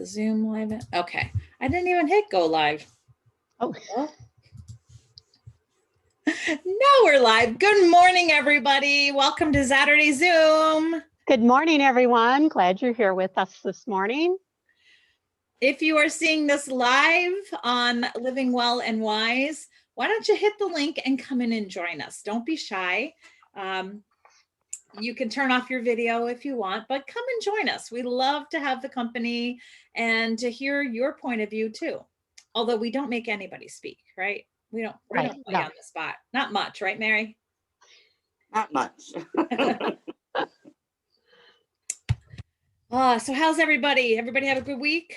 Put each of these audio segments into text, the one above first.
the Zoom live. Okay. I didn't even hit go live. Oh, Now we're live. Good morning, everybody. Welcome to Saturday Zoom. good morning, everyone. Glad you're here with us this morning. If you are seeing this live on Living Well and Wise, why don't you hit the link and come in and join us? Don't be shy. You can turn off your video if you want, but come and join us. We love to have the company and to hear your point of view too. Although we don't make anybody speak, right? We don't put you on the spot. Not much, right, Mary? Not much. So how's everybody? Everybody have a good week?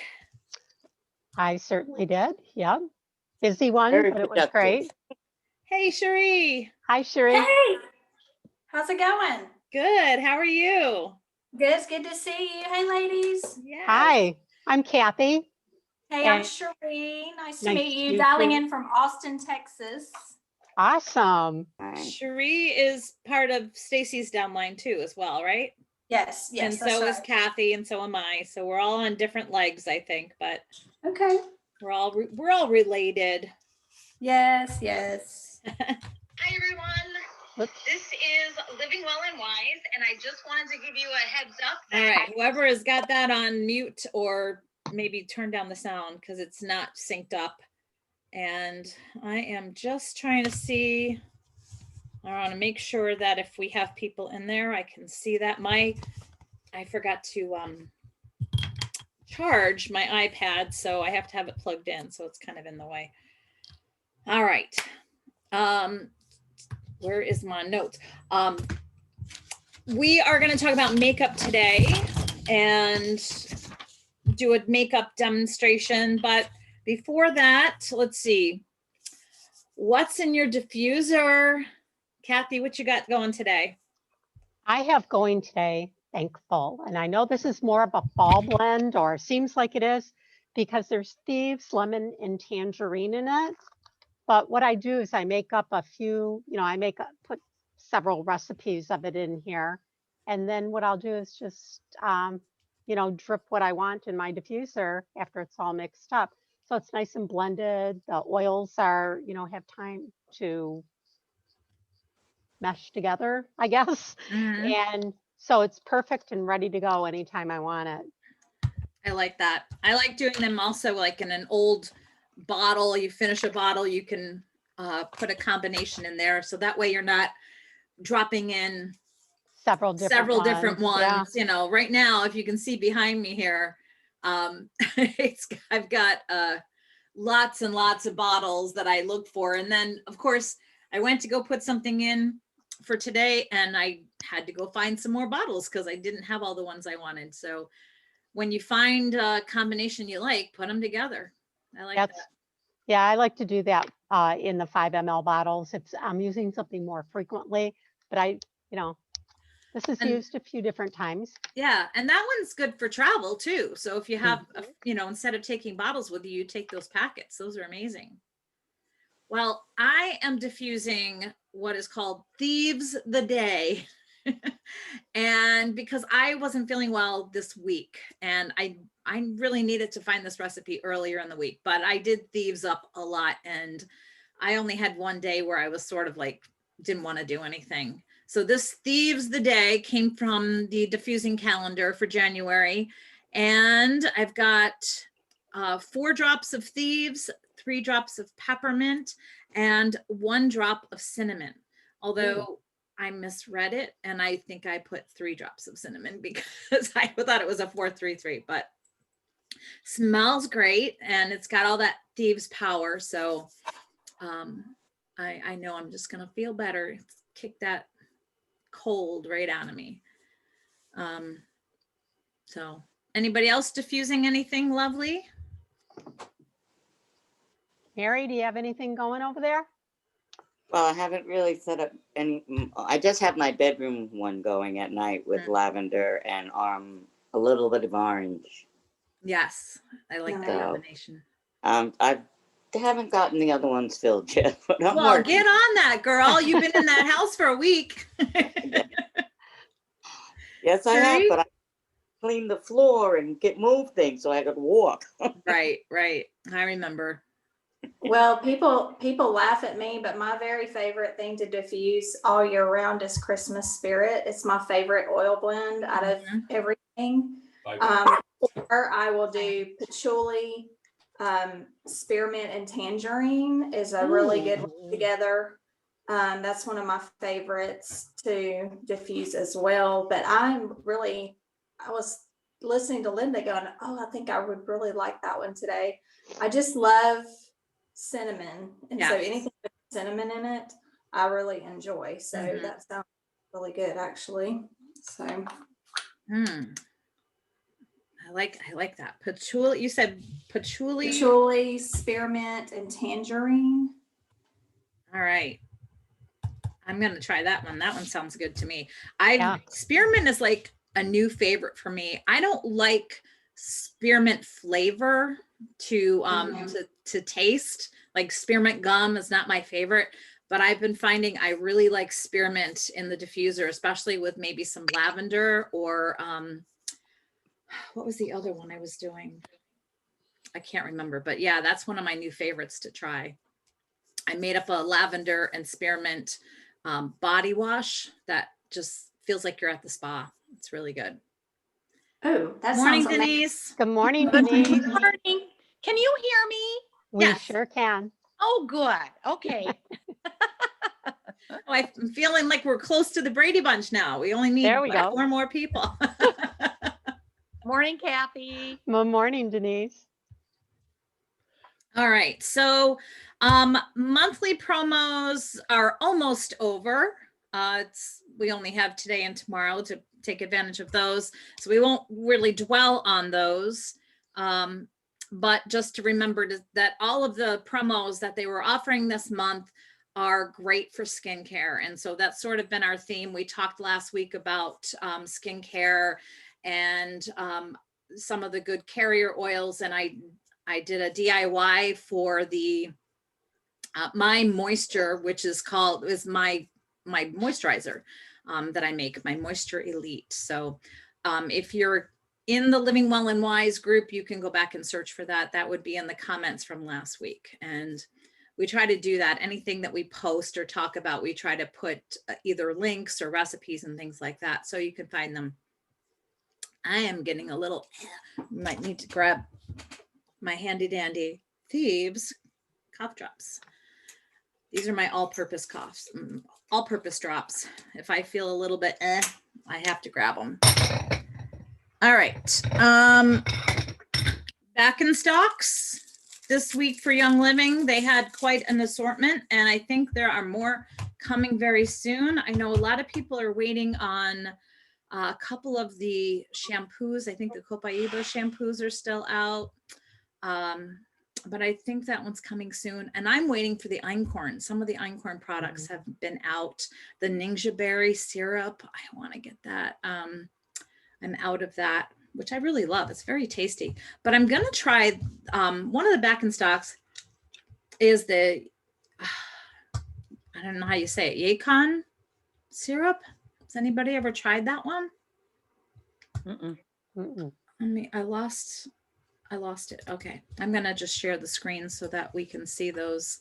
I certainly did. Yeah. Busy one, Very but it was productive. great. Hey, Cherie. Hi, Sherry. Hey, how's it going? Good. How are you? Good. It's good to see you. Hey, ladies. Yes. Hi, I'm Kathy. Hey, I'm And- Cherie. Nice to Nice meet to you. meet Dialing you. in from Austin, Texas. Awesome. Right. Cherie is part of Stacy's downline too, as well, right? Yes, yes. And so is Kathy, and so am I. So we're all on different legs, I think, but Okay. we're all related. Yes, yes. Hi, everyone. Whoops. This is Living Well and Wise, and I just wanted to give you a heads up. All right, whoever has got that on mute or maybe turn down the sound because it's not synced up. And I am just trying to see. I want to make sure that if we have people in there, I can see that. I forgot to charge my iPad, so I have to have it plugged in, so it's kind of in the way. All right. Where is my notes? We are going to talk about makeup today and do a makeup demonstration. But before that, let's see. What's in your diffuser? Kathy, what you got going today? I have going today, Thankful. And I know this is more of a fall blend, or seems like it is, because there's thieves, lemon, and tangerine in it. But what I do is I make up a few, put several recipes of it in here. And then what I'll do is just, drip what I want in my diffuser after it's all mixed up. So it's nice and blended. The oils are, have time to mesh together, I guess. Mhm. And so it's perfect and ready to go anytime I want it. I like that. I like doing them also like in an old bottle. You finish a bottle, you can put a combination in there. So that way you're not dropping in Several different ones. Yeah. Right now, if you can see behind me here, I've got lots and lots of bottles that I look for. And then of course I went to go put something in for today and I had to go find some more bottles because I didn't have all the ones I wanted. So when you find a combination you like, put them together. I like that. Yeah, I like to do that in the 5 ml bottles. I'm using something more frequently, but this is used a few different times. Yeah, and that one's good for travel too. So if you have, instead of taking bottles with you, you take those packets. Those are amazing. Well, I am diffusing what is called Thieves the Day. And because I wasn't feeling well this week and I really needed to find this recipe earlier in the week, but I did thieves up a lot and I only had one day where I was sort of like, didn't want to do anything. So this Thieves the Day came from the diffusing calendar for January. And I've got 4 drops of Thieves, 3 drops of peppermint, and 1 drop of cinnamon. Although I misread it and I think I put 3 drops of cinnamon because I thought it was a 433, but smells great and it's got all that thieves power. So I know I'm just gonna feel better. Kick that cold right out of me. So anybody else diffusing anything lovely? Mary, do you have anything going over there? Well, I haven't really set up any. I just have my bedroom one going at night with lavender and a little bit of orange. Yes, I like that combination. I haven't gotten the other ones filled yet. But I'm well, working. get on that, girl. You've been in that house for a week. Yes, I have, but clean the floor and move things so I could walk. Right, right. I remember. Well, people laugh at me, but my very favorite thing to diffuse all year round is Christmas Spirit. It's my favorite oil blend out of Mhm. everything. Or I will do patchouli, spearmint, and tangerine is a really good one together. That's one of my favorites to diffuse as well. But I was listening to Linda going, oh, I think I would really like that one today. I just love cinnamon. And so Yes. anything with cinnamon in it, I really enjoy. So Mhm. that sounds really good actually. So I like that. Patchouli, you said patchouli? patchouli, spearmint, and tangerine. All right. I'm gonna try that one. That one sounds good to me. Yeah. Spearmint is like a new favorite for me. I don't like spearmint flavor to to taste. Like spearmint gum is not my favorite, but I've been finding I really like spearmint in the diffuser, especially with maybe some lavender or what was the other one I was doing? I can't remember, but yeah, that's one of my new favorites to try. I made up a lavender and spearmint body wash that just feels like you're at the spa. It's really good. Oh, that Morning, sounds amazing. Denise. Good morning, Good Denise. morning. Can you hear me? We Yes. sure can. Oh, good. Okay. Oh, I'm feeling like we're close to the Brady Bunch now. We only need There we go. 4 more people. Morning, Kathy. Good morning, Denise. All right. So monthly promos are almost over. We only have today and tomorrow to take advantage of those. So we won't really dwell on those. But just to remember that all of the promos that they were offering this month are great for skincare. And so that's sort of been our theme. We talked last week about skincare and some of the good carrier oils. And I did a DIY for the My Moisture, which is my moisturizer that I make, my Moisture Elite. So if you're in the Living Well and Wise group, you can go back and search for that. That would be in the comments from last week. And we try to do that. Anything that we post or talk about, we try to put either links or recipes and things like that so you can find them. I am getting a little, might need to grab my handy dandy Thieves cough drops. These are my all-purpose all-purpose drops. If I feel a little bit I have to grab them. All right. Back in stocks this week for Young Living. They had quite an assortment, and I think there are more coming very soon. I know a lot of people are waiting on a couple of the shampoos. I think the Copaiba shampoos are still out. But I think that one's coming soon. And I'm waiting for the einkorn. Some of the einkorn products have been out. The Ninja Berry syrup, I want to get that. I'm out of that, which I really love. It's very tasty. But I'm going to try one of the back in stocks is the, I don't know how you say it, Yacon syrup. Has anybody ever tried that one? I lost it. Okay. I'm going to just share the screen so that we can see those.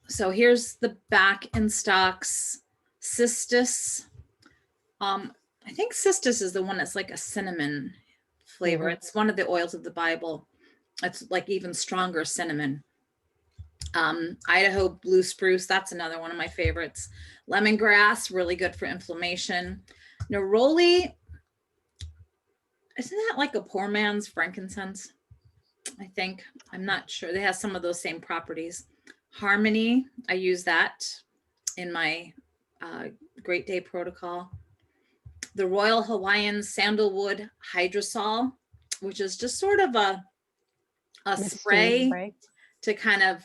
So here's the back in stocks. Cistus. I think Cistus is the one that's like a cinnamon flavor. It's one of the oils of the Bible. It's like even stronger cinnamon. Idaho blue spruce. That's another one of my favorites. Lemongrass, really good for inflammation. Neroli. Isn't that like a poor man's frankincense? I think. I'm not sure. They have some of those same properties. Harmony, I use that in my Great Day Protocol. The Royal Hawaiian Sandalwood Hydrosol, which is just sort of a spray to kind of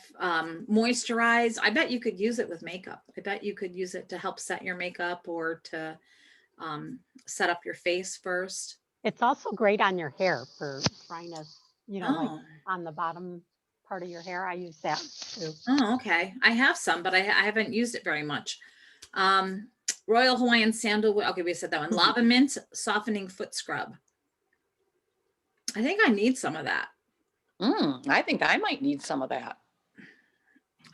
moisturize. I bet you could use it with makeup. I bet you could use it to help set your makeup or to set up your face first. It's also great on your hair for dryness, like on the bottom part of your hair. I use that too. Oh, okay. I have some, but I haven't used it very much. Royal Hawaiian Sandalwood. Okay, we said that one. Lava Mint Softening Foot Scrub. I think I need some of that. I think I might need some of that.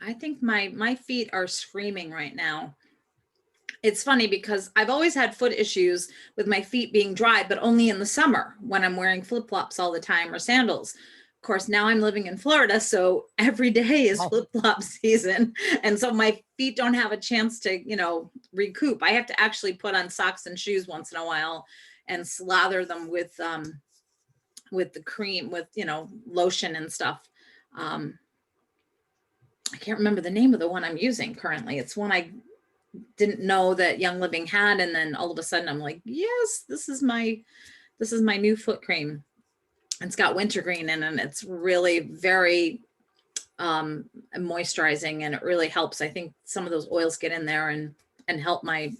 I think my feet are screaming right now. It's funny because I've always had foot issues with my feet being dry, but only in the summer when I'm wearing flip-flops all the time or sandals. Of course, now I'm living in Florida, so every day is flip-flop season. And so my feet don't have a chance to, recoup. I have to actually put on socks and shoes once in a while and slather them with the cream, with, lotion and stuff. I can't remember the name of the one I'm using currently. It's one I didn't know that Young Living had, and then all of a sudden I'm like, yes, this is my new foot cream. It's got wintergreen in it, and it's really very moisturizing, and it really helps. I think some of those oils get in there and help my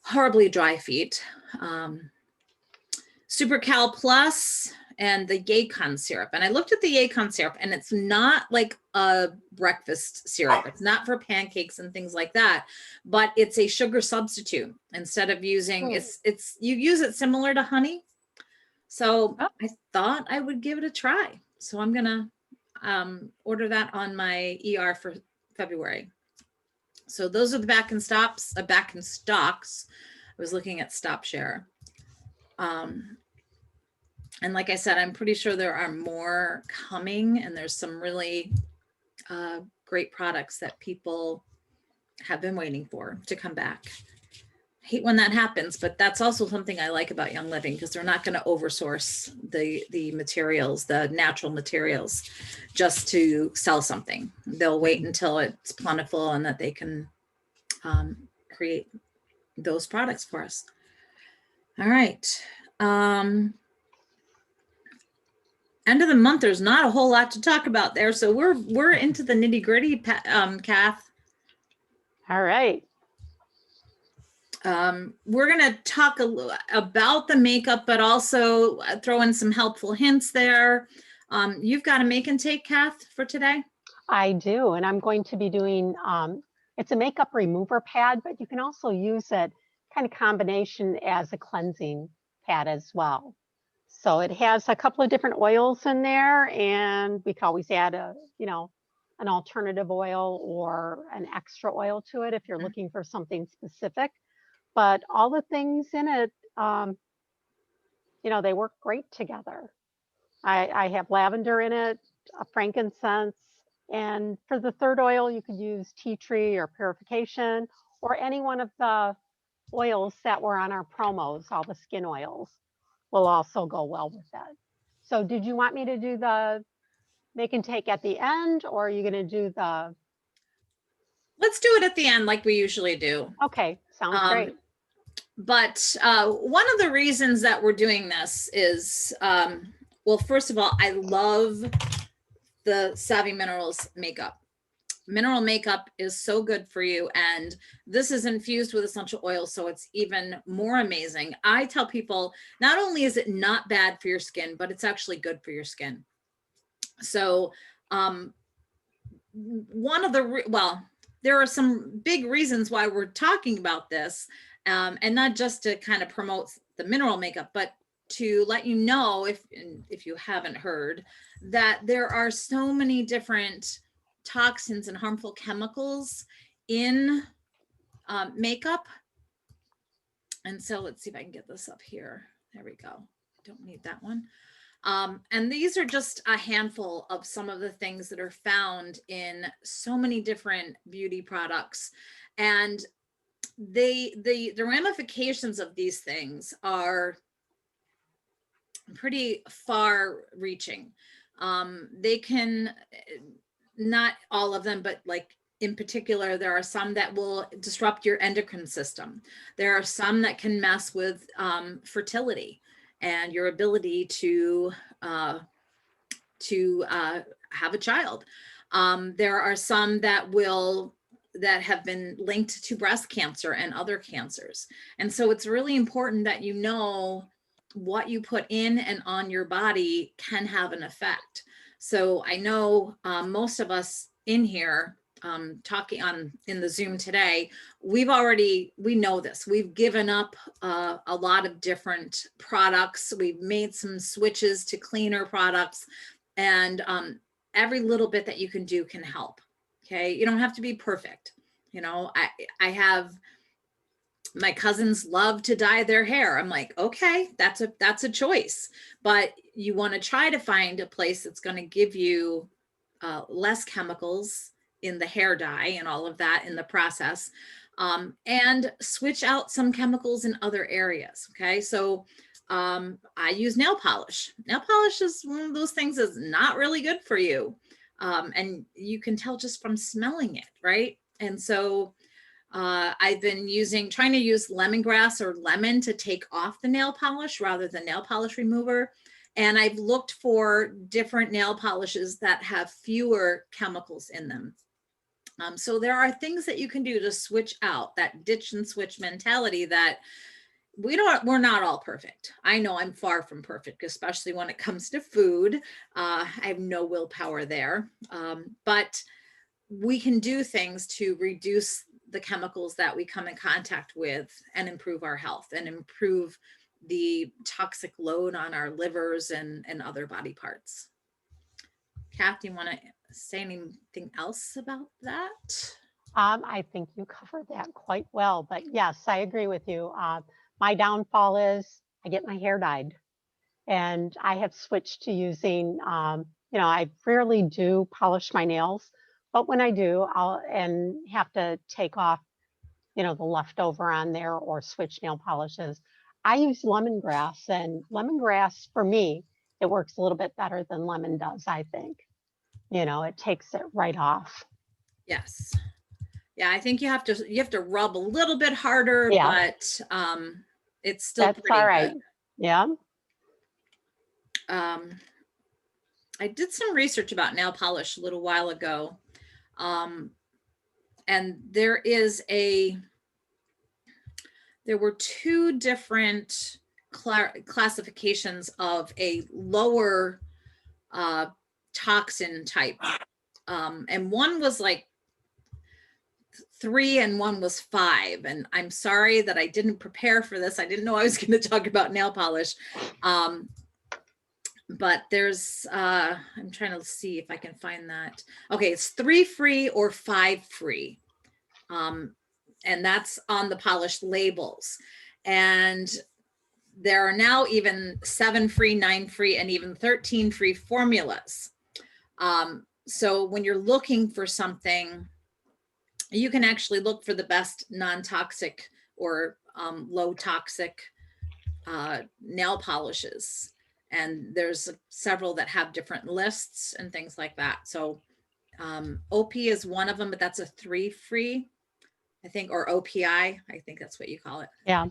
horribly dry feet. Super Cal Plus and the Yacon syrup. And I looked at the Yacon syrup, and it's not like a breakfast syrup. It's not for pancakes and things like that, but it's a sugar substitute. Instead of using, you use it similar to honey. So I thought I would give it a try. So I'm going to order that on my ER for February. So those are the back in stocks. I was looking at Stop Share. And like I said, I'm pretty sure there are more coming, and there's some really great products that people have been waiting for to come back. I hate when that happens, but that's also something I like about Young Living, because they're not going to oversource the materials, the natural materials, just to sell something. They'll wait until it's plentiful and that they can create those products for us. All right. End of the month, there's not a whole lot to talk about there. So we're into the nitty gritty, Kath. All right. We're going to talk a little about the makeup, but also throw in some helpful hints there. You've got a make and take, Kath, for today? I do, and I'm going to be doing, it's a makeup remover pad, but you can also use it kind of combination as a cleansing pad as well. So it has a couple of different oils in there, and we can always add an alternative oil or an extra oil to it if you're looking for something specific. But all the things in it, they work great together. I have lavender in it, a frankincense, and for the third oil, you could use tea tree or purification, or any one of the oils that were on our promos. All the skin oils will also go well with that. So did you want me to do the make and take at the end, or are you going to do the... Let's do it at the end like we usually do. Okay, sounds great. But one of the reasons that we're doing this is, well, first of all, I love the Savvy Minerals makeup. Mineral makeup is so good for you, and this is infused with essential oils, so it's even more amazing. I tell people, not only is it not bad for your skin, but it's actually good for your skin. So there are some big reasons why we're talking about this, and not just to kind of promote the mineral makeup, but to let you know, if you haven't heard, that there are so many different toxins and harmful chemicals in makeup. And so let's see if I can get this up here. There we go. Don't need that one. And these are just a handful of some of the things that are found in so many different beauty products. And the ramifications of these things are pretty far reaching. They can, not all of them, but like in particular, there are some that will disrupt your endocrine system. There are some that can mess with fertility and your ability to have a child. There are some that have been linked to breast cancer and other cancers. And so it's really important that you know what you put in and on your body can have an effect. So I know most of us in here talking on in the Zoom today, we know this. We've given up a lot of different products. We've made some switches to cleaner products, and every little bit that you can do can help. Okay, you don't have to be perfect. You know, I have my cousins love to dye their hair. I'm like, okay, that's a choice, but you want to try to find a place that's going to give you less chemicals in the hair dye and all of that in the process, and switch out some chemicals in other areas. Okay, so I use nail polish. Nail polish is one of those things that's not really good for you, and you can tell just from smelling it, right? And so I've been trying to use lemongrass or lemon to take off the nail polish rather than nail polish remover. And I've looked for different nail polishes that have fewer chemicals in them. So there are things that you can do to switch out that ditch and switch mentality that we're not all perfect. I know I'm far from perfect, especially when it comes to food. I have no willpower there, but we can do things to reduce the chemicals that we come in contact with and improve our health and improve the toxic load on our livers and other body parts. Kath, do you want to say anything else about that? I think you covered that quite well, but yes, I agree with you. My downfall is I get my hair dyed, and I have switched to using, I rarely do polish my nails, but when I do, I'll have to take off, the leftover on there or switch nail polishes. I use lemongrass, and lemongrass for me, it works a little bit better than lemon does, I think. It takes it right off. Yes. Yeah, I think you have to rub a little bit harder, Yeah. but it's still That's pretty all right. good. Yeah. I did some research about nail polish a little while ago. And there were two different classifications of a lower toxin type. And one was like 3 and one was 5. And I'm sorry that I didn't prepare for this. I didn't know I was going to talk about nail polish. But there's, I'm trying to see if I can find that. Okay, it's 3 free or 5 free. And that's on the polished labels. And there are now even 7 free, 9 free, and even 13 free formulas. So when you're looking for something, you can actually look for the best non-toxic or low toxic nail polishes. And there's several that have different lists and things like that. So OP is one of them, but that's a 3 free, I think, or OPI. I think that's what you call it. Yeah.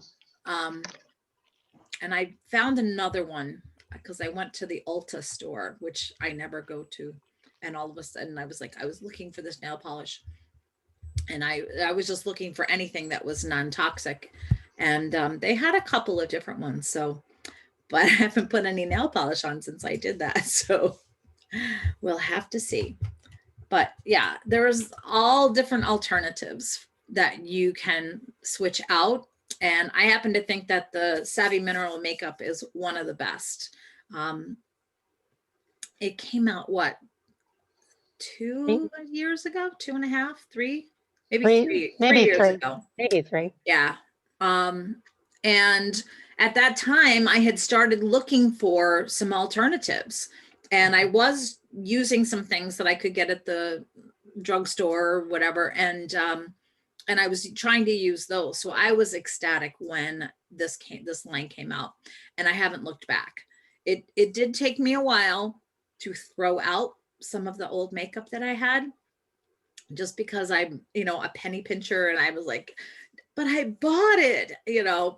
And I found another one because I went to the Ulta store, which I never go to. And all of a sudden I was looking for this nail polish. And I was just looking for anything that was non-toxic. And they had a couple of different ones. So, but I haven't put any nail polish on since I did that. So we'll have to see. But yeah, there's all different alternatives that you can switch out. And I happen to think that the Savvy Mineral makeup is one of the best. It came out, what, 2 years ago, 2.5, 3, maybe 3 years ago. Maybe 3. Yeah. And at that time I had started looking for some alternatives, and I was using some things that I could get at the drugstore or whatever. And I was trying to use those. So I was ecstatic when this line came out, and I haven't looked back. It did take me a while to throw out some of the old makeup that I had, just because I'm, a penny pincher, and I was like, but I bought it,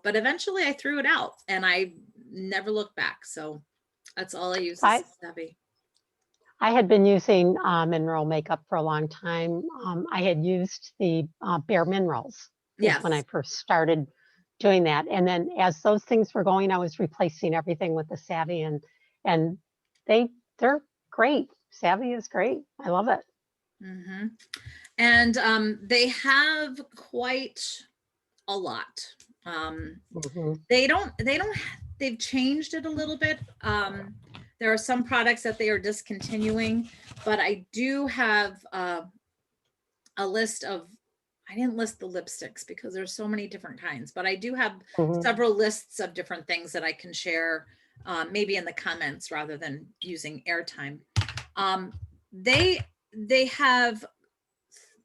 but eventually I threw it out and I never looked back. So that's all I use is Savvy. I had been using mineral makeup for a long time. I had used the Bare Minerals when I first started doing that. And then as those things were going, I was replacing everything with the Savvy, and they're great. Savvy is great. I love it. Mm-hmm. And they have quite a lot. Mhm. They've changed it a little bit. There are some products that they are discontinuing, but I do have a list of, I didn't list the lipsticks because there's so many different kinds, but I do have Mhm. several lists of different things that I can share, maybe in the comments rather than using airtime. They have,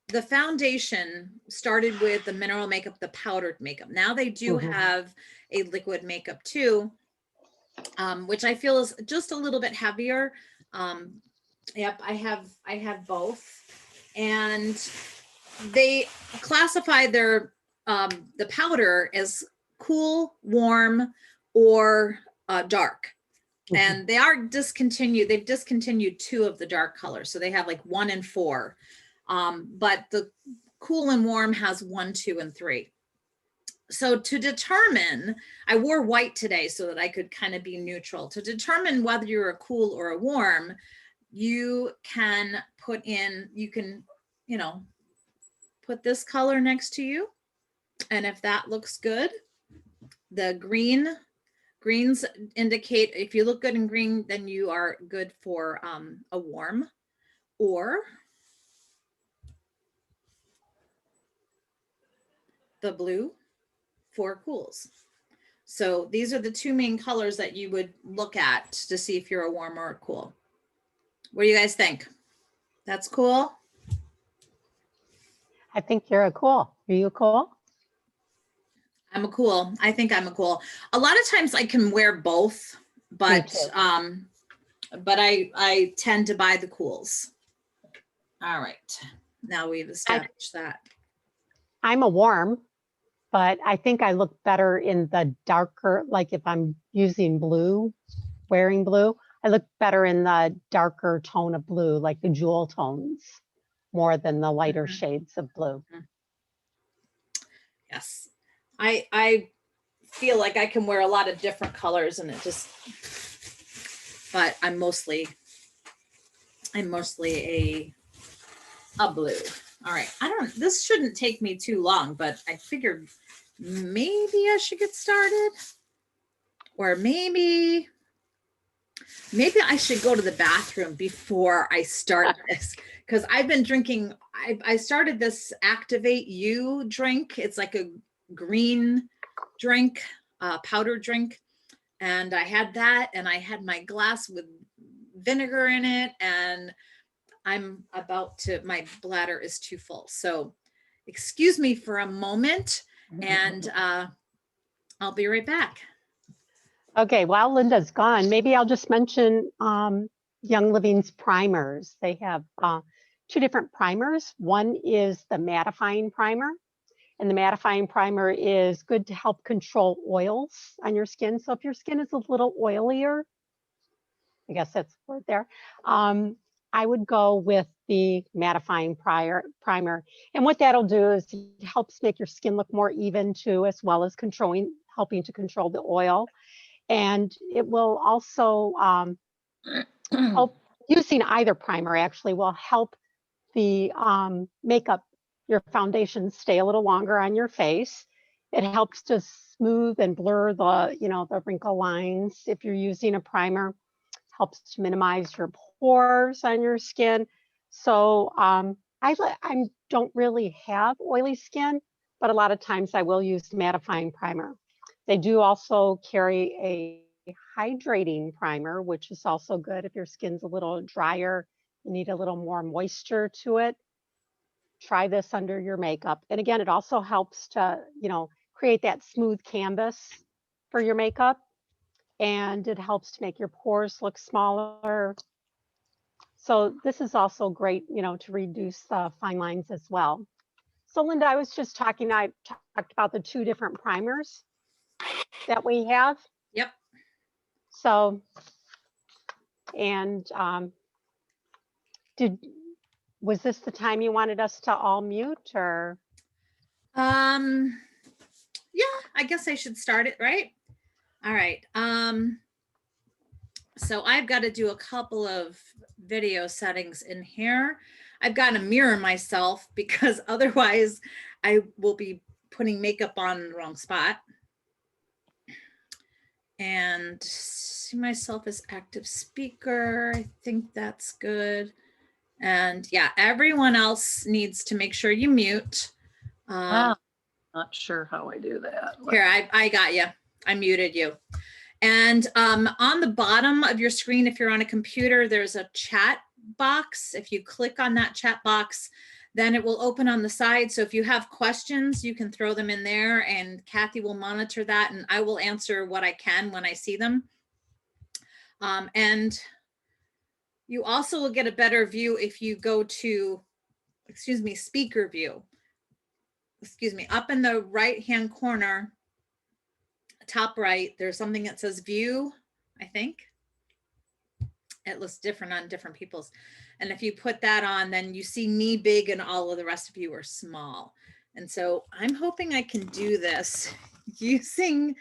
the foundation started with the mineral makeup, the powdered makeup. Now they do Mhm. have a liquid makeup too, which I feel is just a little bit heavier. Yep, I have both. And they classify their the powder as cool, warm, or dark. Mhm. And they are discontinued. They've discontinued 2 of the dark colors. So they have like 1 and 4. But the cool and warm has 1, 2, and 3. So to determine, I wore white today so that I could kind of be neutral. To determine whether you're a cool or a warm, you can put in, you can, you know, put this color next to you. And if that looks good, the greens indicate, if you look good in green, then you are good for a warm, or the blue for cools. So these are the 2 main colors that you would look at to see if you're a warm or a cool. What do you guys think? That's cool. I think you're a cool. Are you cool? I'm a cool. I think I'm a cool. A lot of times I can wear both, but too. I tend to buy the cools. All right. Now we've established that. I'm a warm, but I think I look better in the darker, like if I'm using blue, wearing blue, I look better in the darker tone of blue, like the jewel tones, more than the lighter shades of blue. Yes. I feel like I can wear a lot of different colors, and it just, but I'm mostly a blue. All right. This shouldn't take me too long, but I figured maybe I should get started, or maybe I should go to the bathroom before I start this, because I've been drinking, I started this Activate You drink. It's like a green drink, powder drink. And I had that, and I had my glass with vinegar in it, and I'm about to, my bladder is too full. So excuse me for a moment, and I'll be right back. Okay, while Linda's gone, maybe I'll just mention Young Living's primers. They have 2 different primers. One is the mattifying primer, and the mattifying primer is good to help control oils on your skin. So if your skin is a little oilier, I guess that's the word there, I would go with the mattifying primer. And what that'll do is it helps make your skin look more even too, as well as helping to control the oil. And it will also help, using either primer actually will help the makeup, your foundation, stay a little longer on your face. It helps to smooth and blur the, the wrinkle lines if you're using a primer. Helps to minimize your pores on your skin. So I don't really have oily skin, but a lot of times I will use mattifying primer. They do also carry a hydrating primer, which is also good if your skin's a little drier, you need a little more moisture to it. Try this under your makeup. And again, it also helps to, create that smooth canvas for your makeup. And it helps to make your pores look smaller. So this is also great, to reduce the fine lines as well. So Linda, I talked about the 2 different primers that we have. Yep. So, and was this the time you wanted us to all mute, or? Yeah, I guess I should start it, right? All right. So I've got to do a couple of video settings in here. I've got to mirror myself because otherwise I will be putting makeup on in the wrong spot. And see myself as active speaker. I think that's good. And yeah, everyone else needs to make sure you mute. Not sure how I do that. Here, I got you. I muted you. And on the bottom of your screen, if you're on a computer, there's a chat box. If you click on that chat box, then it will open on the side. So if you have questions, you can throw them in there and Kathy will monitor that and I will answer what I can when I see them. And you also will get a better view if you go to, speaker view. Up in the right-hand corner, top right, there's something that says view, I think. It looks different on different people's. And if you put that on, then you see me big and all of the rest of you are small. And so I'm hoping I can do this using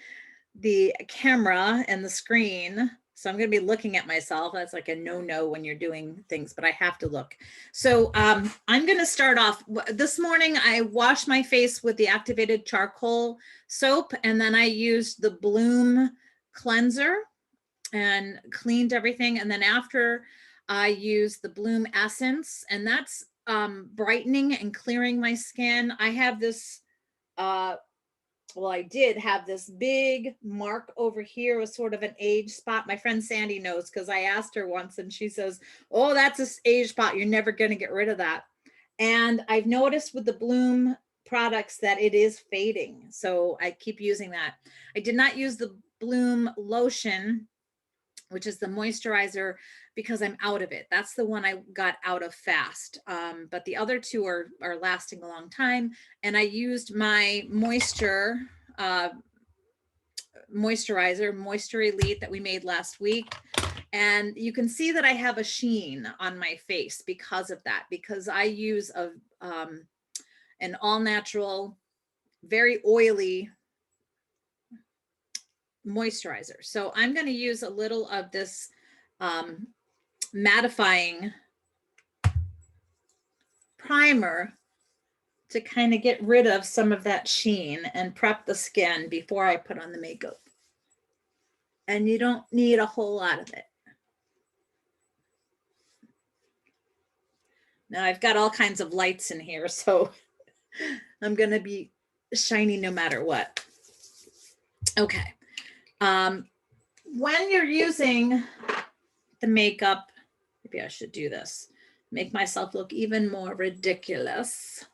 the camera and the screen. So I'm going to be looking at myself. That's like a no-no when you're doing things, but I have to look. So I'm going to start off. This morning, I washed my face with the activated charcoal soap, and then I used the Bloom cleanser and cleaned everything. And then after I used the Bloom essence, and that's brightening and clearing my skin. I have this, well, I did have this big mark over here with sort of an age spot. My friend Sandy knows because I asked her once and she says, oh, that's an age spot. You're never going to get rid of that. And I've noticed with the Bloom products that it is fading. So I keep using that. I did not use the Bloom lotion, which is the moisturizer, because I'm out of it. That's the one I got out of fast. But the other two are lasting a long time. And I used my moisturizer, Moisture Elite that we made last week. And you can see that I have a sheen on my face because of that, because I use an all natural, very oily moisturizer. So I'm going to use a little of this mattifying primer to kind of get rid of some of that sheen and prep the skin before I put on the makeup. And you don't need a whole lot of it. Now I've got all kinds of lights in here, so I'm going to be shiny no matter what. Okay. When you're using the makeup, maybe I should do this, make myself look even more ridiculous.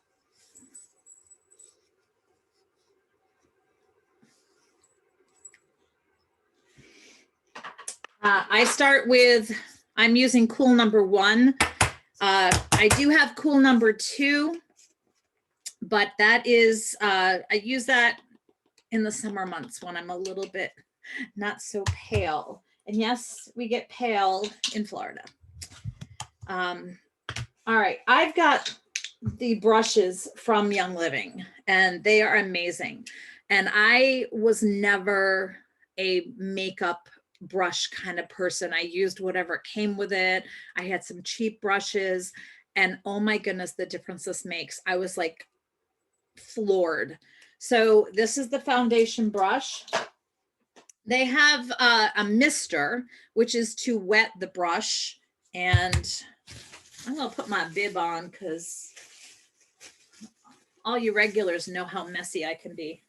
I start with, I'm using Cool number 1. I do have Cool number 2, but that is, I use that in the summer months when I'm a little bit not so pale. And yes, we get pale in Florida. All right, I've got the brushes from Young Living and they are amazing. And I was never a makeup brush kind of person. I used whatever came with it. I had some cheap brushes and oh my goodness, the difference this makes. I was like floored. So this is the foundation brush. They have a mister, which is to wet the brush. And I'm going to put my bib on because all you regulars know how messy I can be.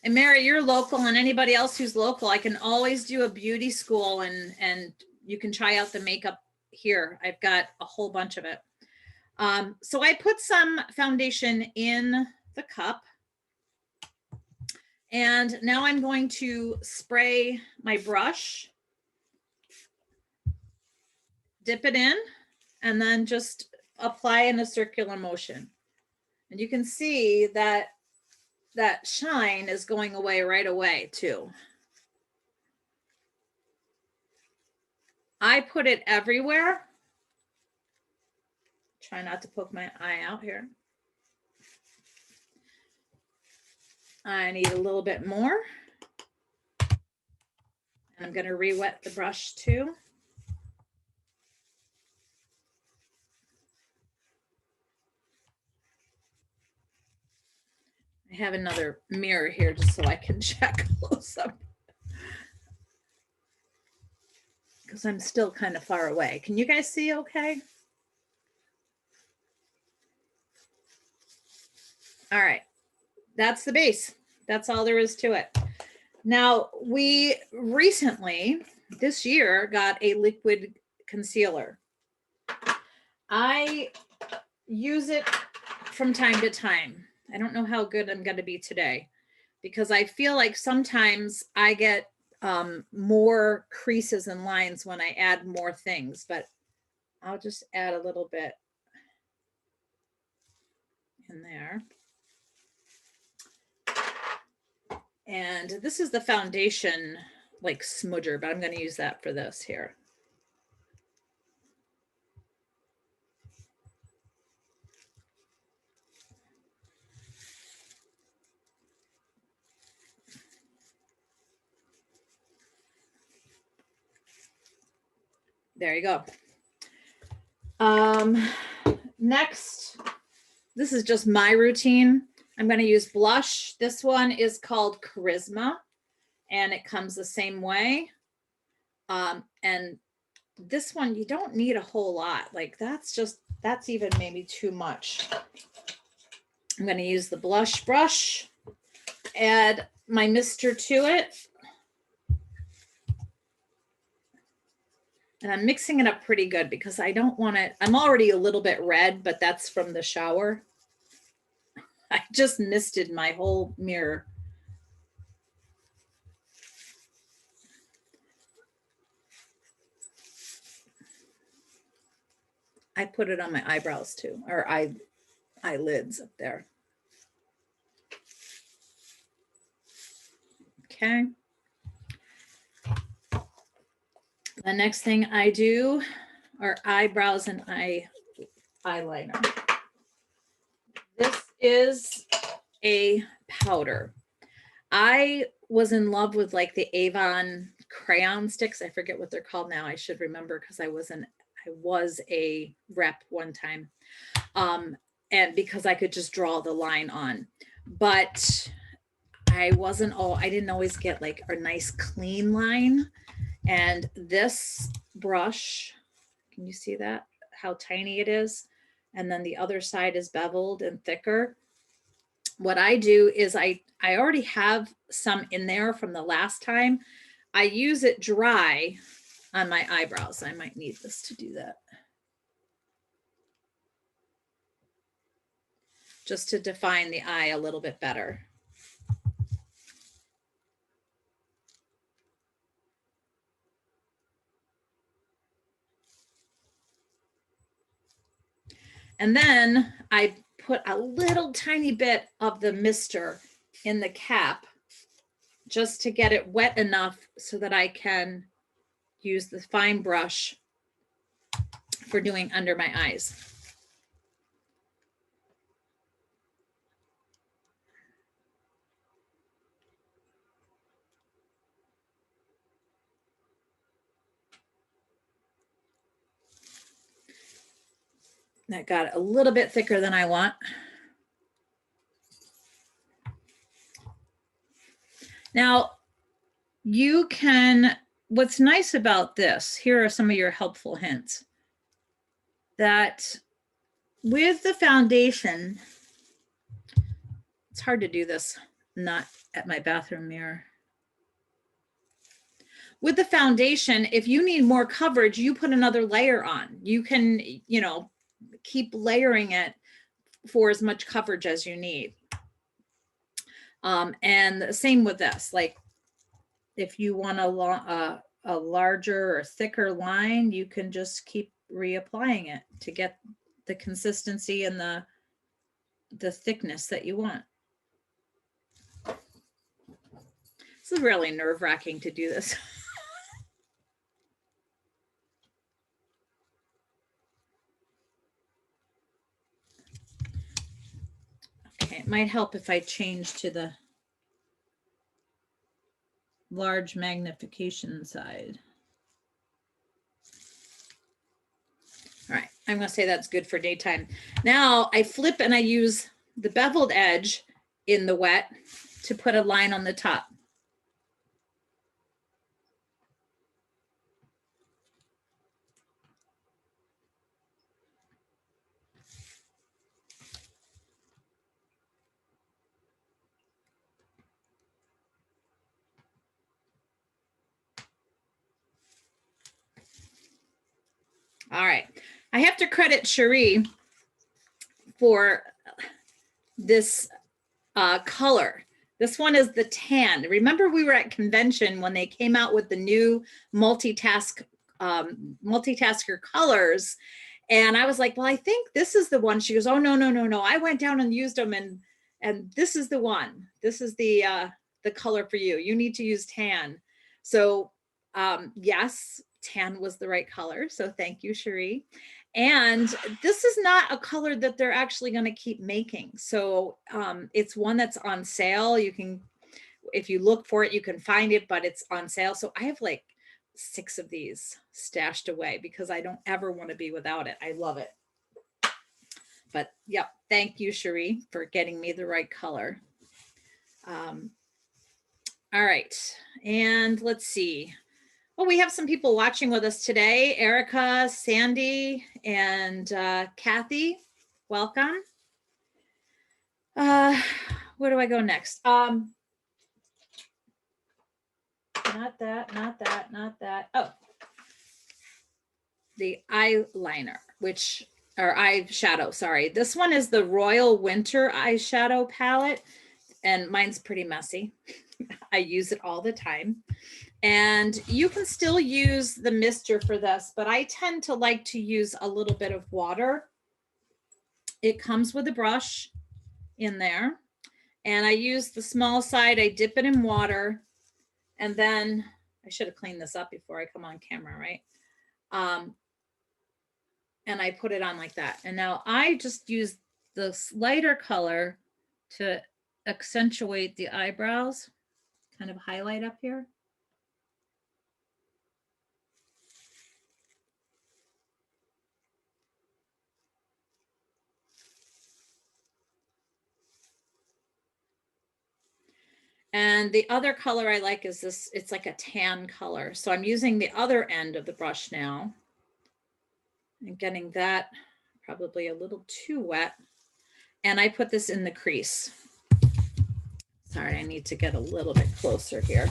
And Mary, you're local, and anybody else who's local, I can always do a beauty school and you can try out the makeup here. I've got a whole bunch of it. So I put some foundation in the cup. And now I'm going to spray my brush, dip it in, and then just apply in a circular motion. And you can see that that shine is going away right away too. I put it everywhere. Try not to poke my eye out here. I need a little bit more. And I'm going to re-wet the brush too. I have another mirror here just so I can check close up. Because I'm still kind of far away. Can you guys see okay? All right, that's the base. That's all there is to it. Now, we recently, this year, got a liquid concealer. I use it from time to time. I don't know how good I'm going to be today because I feel like sometimes I get more creases and lines when I add more things, but I'll just add a little bit in there. And this is the foundation like smudger, but I'm going to use that for this here. There you go. Next, this is just my routine. I'm going to use blush. This one is called Charisma, and it comes the same way. And this one, you don't need a whole lot. Like that's even maybe too much. I'm going to use the blush brush, add my mister to it. And I'm mixing it up pretty good because I don't want it. I'm already a little bit red, but that's from the shower. I just misted my whole mirror. I put it on my eyebrows too, or eyelids up there. Okay. The next thing I do are eyebrows and eyeliner. This is a powder. I was in love with like the Avon crayon sticks. I forget what they're called now. I should remember because I was a rep one time. And because I could just draw the line on, but I didn't always get like a nice clean line. And this brush, can you see that? How tiny it is? And then the other side is beveled and thicker. What I do is I already have some in there from the last time. I use it dry on my eyebrows. I might need this to do that. Just to define the eye a little bit better. And then I put a little tiny bit of the mister in the cap just to get it wet enough so that I can use the fine brush for doing under my eyes. That got a little bit thicker than I want. Now, you can, what's nice about this, here are some of your helpful hints. That with the foundation, it's hard to do this not at my bathroom mirror. With the foundation, if you need more coverage, you put another layer on. You can, keep layering it for as much coverage as you need. And the same with this, like if you want a larger or thicker line, you can just keep reapplying it to get the consistency and the thickness that you want. This is really nerve-wracking to do this. Okay, it might help if I change to the large magnification side. All right, I'm gonna say that's good for daytime. Now I flip and I use the beveled edge in the wet to put a line on the top. All right, I have to credit Cherie for this color. This one is the tan. Remember we were at convention when they came out with the new multitasker colors. And I was like, well, I think this is the one. She goes, oh, no, no, no, no. I went down and used them and this is the one. This is the color for you. You need to use tan. So yes, tan was the right color. So thank you, Cherie. And this is not a color that they're actually going to keep making. So it's one that's on sale. You can, if you look for it, you can find it, but it's on sale. So I have like 6 of these stashed away because I don't ever want to be without it. I love it. But yep, thank you, Cherie, for getting me the right color. All right, and let's see. Well, we have some people watching with us today. Erica, Sandy, and Kathy, welcome. Where do I go next? Not that, not that, not that. Oh, the eyeliner, or eyeshadow, sorry. This one is the Royal Winter eyeshadow palette, and mine's pretty messy. I use it all the time. And you can still use the mister for this, but I tend to like to use a little bit of water. It comes with a brush in there. And I use the small side, I dip it in water. And then I should have cleaned this up before I come on camera, right? And I put it on like that. And now I just use the lighter color to accentuate the eyebrows, kind of highlight up here. And the other color I like is this, it's like a tan color. So I'm using the other end of the brush now and getting that probably a little too wet. And I put this in the crease. Sorry, I need to get a little bit closer here.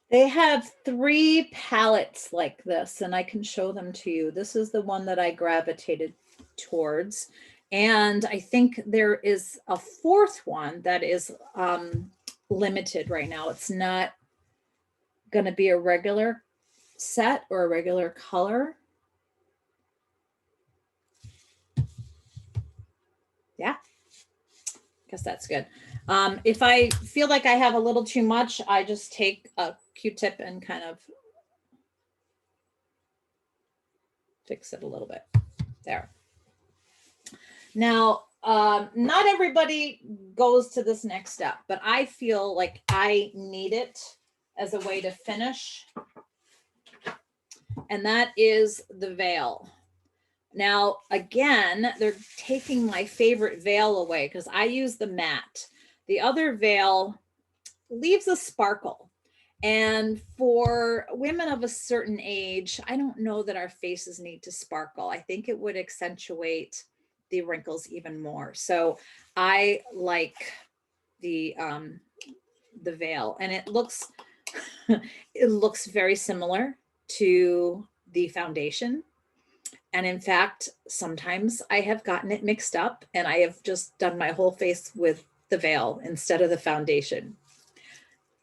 They have 3 palettes like this, and I can show them to you. This is the one that I gravitated towards. And I think there is a 4th one that is limited right now. It's not going to be a regular set or a regular color. Yeah, guess that's good. If I feel like I have a little too much, I just take a Q-tip and kind of fix it a little bit there. Now, not everybody goes to this next step, but I feel like I need it as a way to finish. And that is the veil. Now, again, they're taking my favorite veil away because I use the matte. The other veil leaves a sparkle. And for women of a certain age, I don't know that our faces need to sparkle. I think it would accentuate the wrinkles even more. So I like the veil, and it looks very similar to the foundation. And in fact, sometimes I have gotten it mixed up and I have just done my whole face with the veil instead of the foundation. It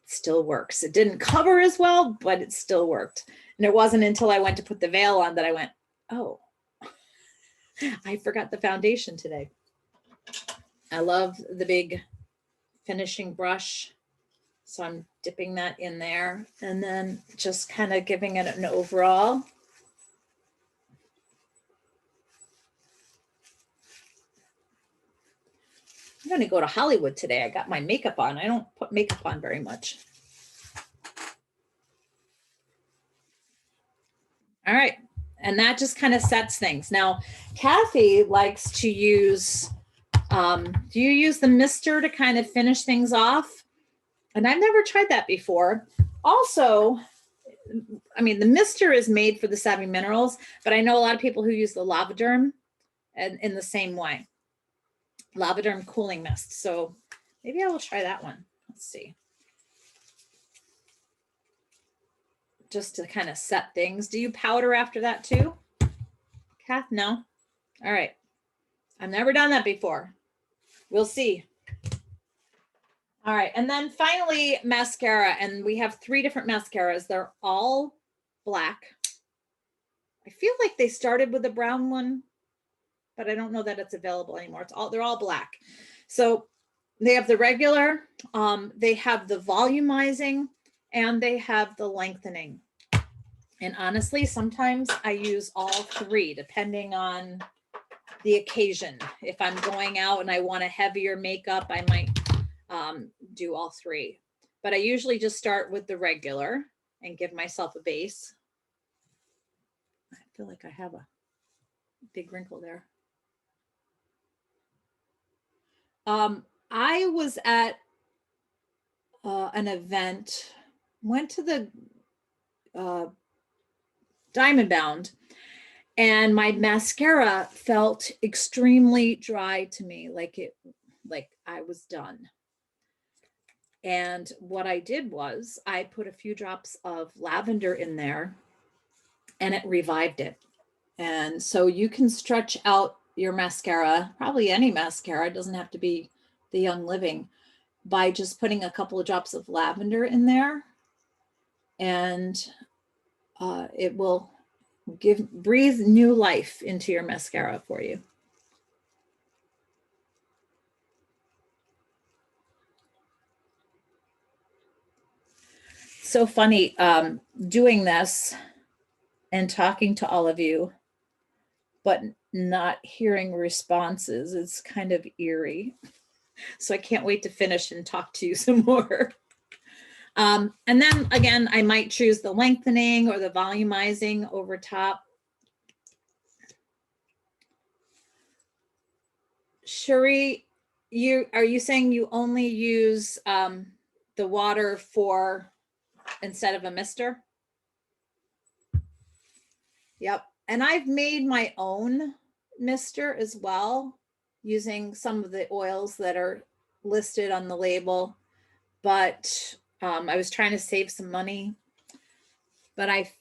still works. It didn't cover as well, but it still worked. And it wasn't until I went to put the veil on that I went, oh, I forgot the foundation today. I love the big finishing brush. So I'm dipping that in there and then just kind of giving it an overall. I'm going to go to Hollywood today. I got my makeup on. I don't put makeup on very much. All right. And that just kind of sets things. Now, Kathy likes to use, do you use the mister to kind of finish things off? And I've never tried that before. Also, I mean, the mister is made for the Savvy Minerals, but I know a lot of people who use the Lavaderm and in the same way. Lavaderm cooling mist. So maybe I will try that one. Let's see. Just to kind of set things. Do you powder after that too? Kath, no? All right. I've never done that before. We'll see. All right. And then finally, mascara. And we have 3 different mascaras. They're all black. I feel like they started with a brown one, but I don't know that it's available anymore. They're all black. So they have the regular, they have the volumizing, and they have the lengthening. And honestly, sometimes I use all 3 depending on the occasion. If I'm going out and I want a heavier makeup, I might do all 3. But I usually just start with the regular and give myself a base. I feel like I have a big wrinkle there. I was at an event, went to the Diamond Bound, and my mascara felt extremely dry to me, like I was done. And what I did was I put a few drops of lavender in there and it revived it. And so you can stretch out your mascara, probably any mascara, it doesn't have to be the Young Living, by just putting a couple of drops of lavender in there. And it will breathe new life into your mascara for you. So funny doing this and talking to all of you, but not hearing responses. It's kind of eerie. So I can't wait to finish and talk to you some more. And then again, I might choose the lengthening or the volumizing over top. Cherie, are you saying you only use the water for instead of a mister? Yep. And I've made my own mister as well, using some of the oils that are listed on the label. But I was trying to save some money. But I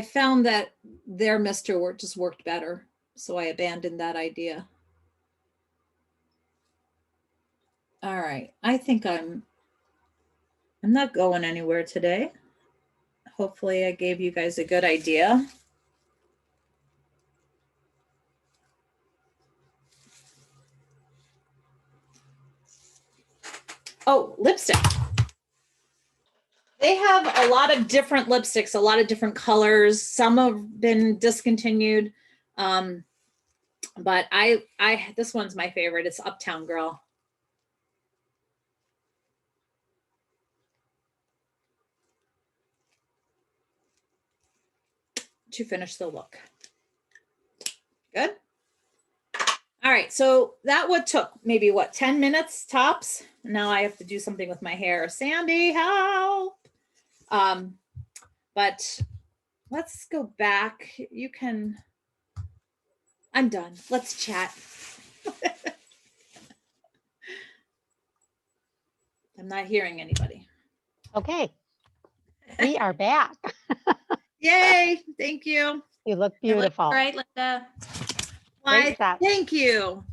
found that their mister just worked better. So I abandoned that idea. All right. I think I'm not going anywhere today. Hopefully I gave you guys a good idea. Oh, lipstick. They have a lot of different lipsticks, a lot of different colors. Some have been discontinued. But this one's my favorite. It's Uptown Girl. To finish the look. Good. All right, so that took maybe 10 minutes tops. Now I have to do something with my hair. Sandy, help. But let's go back. I'm done. Let's chat. I'm not hearing anybody. Okay. We are back. Yay. Thank you. You look beautiful. All right, Linda. Great job. Thank you.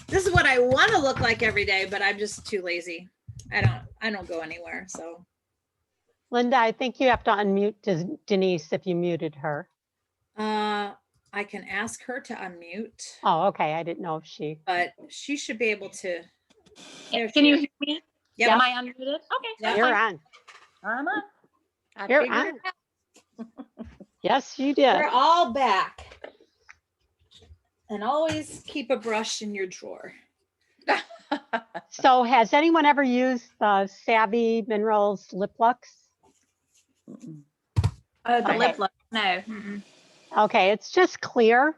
This is what I want to look like every day, but I'm just too lazy. I don't go anywhere. So Linda, I think you have to unmute Denise if you muted her. I can ask her to unmute. Oh, okay. I didn't know if she. But she should be able to. Can you hear me? Yep. Am I unmuted? Okay. Yep. You're on. I'm on. I You're figured on. it out. Yes, you did. We're all back. And always keep a brush in your drawer. So has anyone ever used the Savvy Minerals Lip Lux? Mm-mm. Oh, the Okay. lip look. No. Mm-mm. Okay, it's just clear,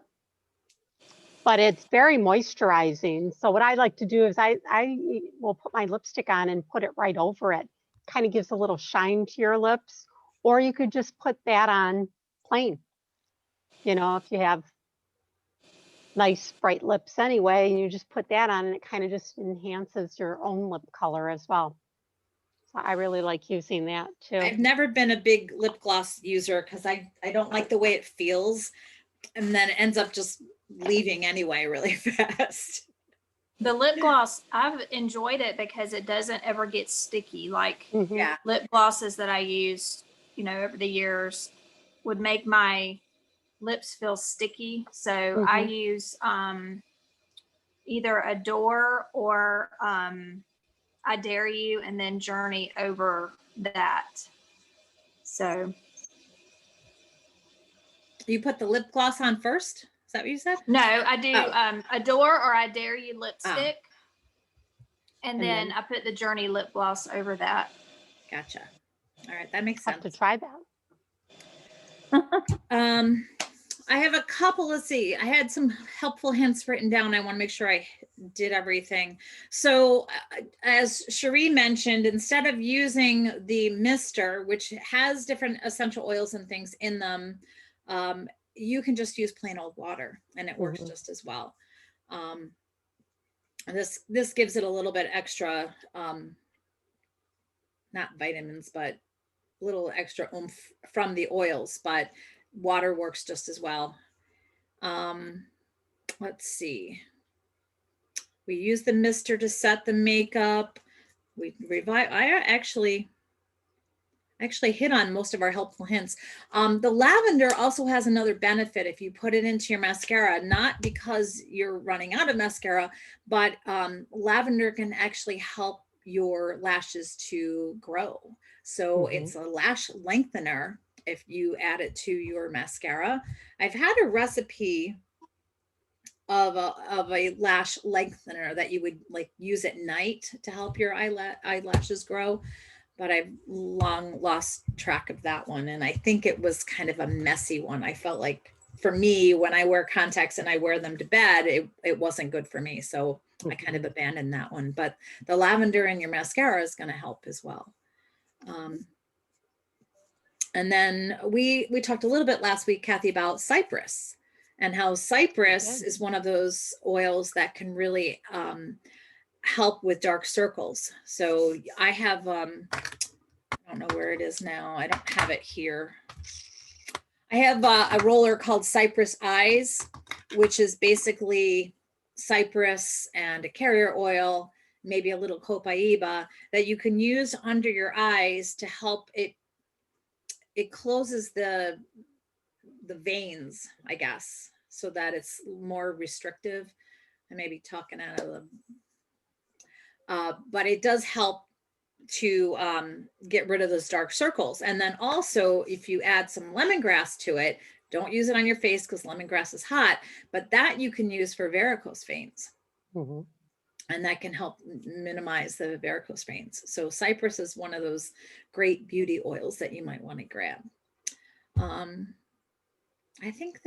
but it's very moisturizing. So what I like to do is I will put my lipstick on and put it right over it. Kind of gives a little shine to your lips, or you could just put that on plain. You know, if you have nice bright lips anyway, and you just put that on and it kind of just enhances your own lip color as well. So I really like using that too. I've never been a big lip gloss user because I don't like the way it feels, and then it ends up just leaving anyway really fast. The lip gloss, I've enjoyed it because it doesn't ever get sticky. Like Mhm. Yeah. lip glosses that I used, you know, over the years would make my lips feel sticky. So I use either Adore or I Dare You and then Journey over that. So You put the lip gloss on first? Is that what you said? no, I do Oh. Adore or I Dare You lipstick. And And then then- I put the Journey lip gloss over that. Gotcha. All right, that makes Have to sense. try that. I have a couple, let's see, I had some helpful hints written down. I want to make sure I did everything. So as Cherie mentioned, instead of using the mister, which has different essential oils and things in them, you can just use plain old water and it works just as well. And this gives it a little bit extra, not vitamins, but a little extra oomph from the oils, but water works just as well. Let's see. We use the mister to set the makeup. We revive. I actually hit on most of our helpful hints. The lavender also has another benefit if you put it into your mascara, not because you're running out of mascara, but lavender can actually help your lashes to grow. So it's a lash lengthener if you add it to your mascara. I've had a recipe of a lash lengthener that you would like use at night to help your eyelashes grow, but I've long lost track of that one, and I think it was kind of a messy one. I felt like for me, when I wear contacts and I wear them to bed, it wasn't good for me, so I kind of abandoned that one. But the lavender in your mascara is going to help as well. And then we talked a little bit last week, Kathy, about cypress and how cypress is one of those oils that can really help with dark circles. So I have, I don't know where it is now. I don't have it here. I have a roller called Cypress Eyes, which is basically cypress and a carrier oil, maybe a little copaiba that you can use under your eyes to help it closes the veins, I guess, so that it's more restrictive. I may be talking out of the, but it does help to get rid of those dark circles. And then also, if you add some lemongrass to it, don't use it on your face because lemongrass is hot, but that you can use for varicose veins. And that can help minimize the varicose veins. So cypress is one of those great beauty oils that you might want to grab. I think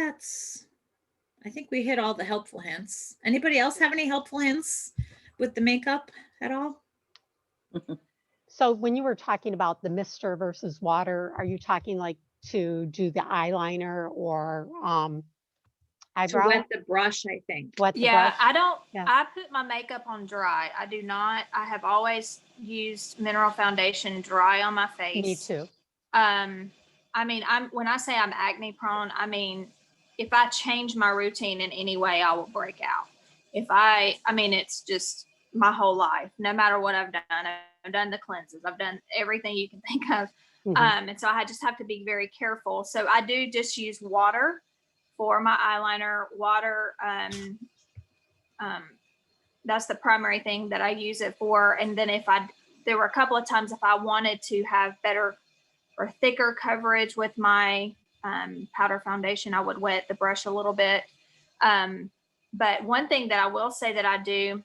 we hit all the helpful hints. Anybody else have any helpful hints with the makeup at all? So when you were talking about the mister versus water, are you talking like to do the eyeliner or eyebrow? To wet the brush, I think. Wet the Yeah, brush? I don't, Yeah. I put my makeup on dry. I do not, I have always used mineral foundation dry on my face. Me too. I mean, when I say I'm acne prone, I mean, if I change my routine in any way, I will break out. I mean, it's just my whole life, no matter what I've done. I've done the cleanses. I've done everything you can think of. And so I just have to be very careful. So I do just use water for my eyeliner. Water, that's the primary thing that I use it for. And then there were a couple of times if I wanted to have better or thicker coverage with my powder foundation, I would wet the brush a little bit. But one thing that I will say that I do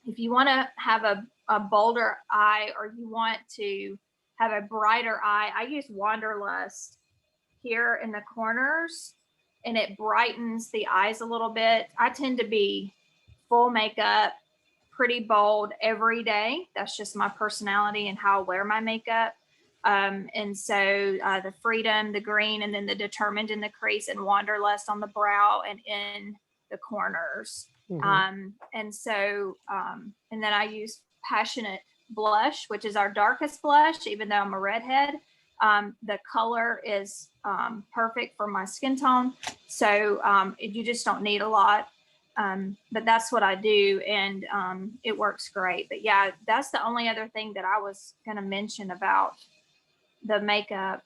if you want to have a bolder eye, or you want to have a brighter eye, I use Wanderlust here in the corners, and it brightens the eyes a little bit. I tend to be full makeup, pretty bold every day. That's just my personality and how I wear my makeup. And so the Freedom, the green, and then the Determined in the crease, and Wanderlust on the brow and in the corners. And so, and then I use Passionate Blush, which is our darkest blush, even though I'm a redhead. The color is perfect for my skin tone. So you just don't need a lot. But that's what I do, and it works great. But yeah, that's the only other thing that I was going to mention about the makeup.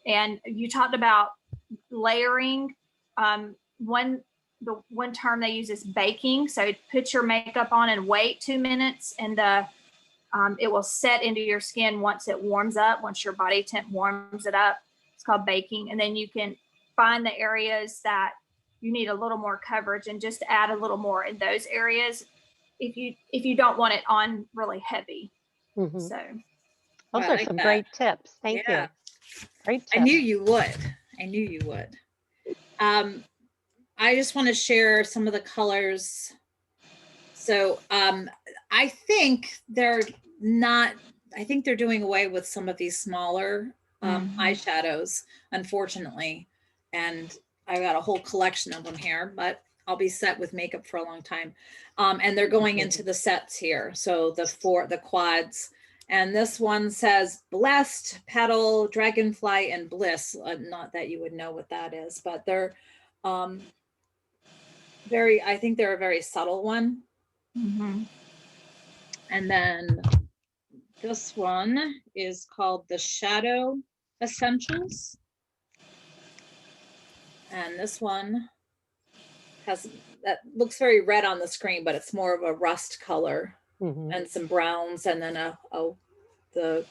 And you talked about layering. The one term they use is baking. So put your makeup on and wait 2 minutes, and it will set into your skin once it warms up, once your body temp warms it up. It's called baking. And then you can find the areas that you need a little more coverage and just add a little more in those areas if you don't want it on really heavy. So Those I are like some that. great tips. Thank Yeah. you. Great tips. I knew you would. I just want to share some of the colors. So I think they're doing away with some of these smaller eyeshadows, unfortunately. And I got a whole collection of them here, but I'll be set with makeup for a long time. And they're going into the sets here. So the quads. And this one says Blessed, Petal, Dragonfly, and Bliss. Not that you would know what that is, but they're I think they're a very subtle one. And then this one is called the Shadow Essentials. And this one that looks very red on the screen, but it's more of a rust color. And some browns, and then the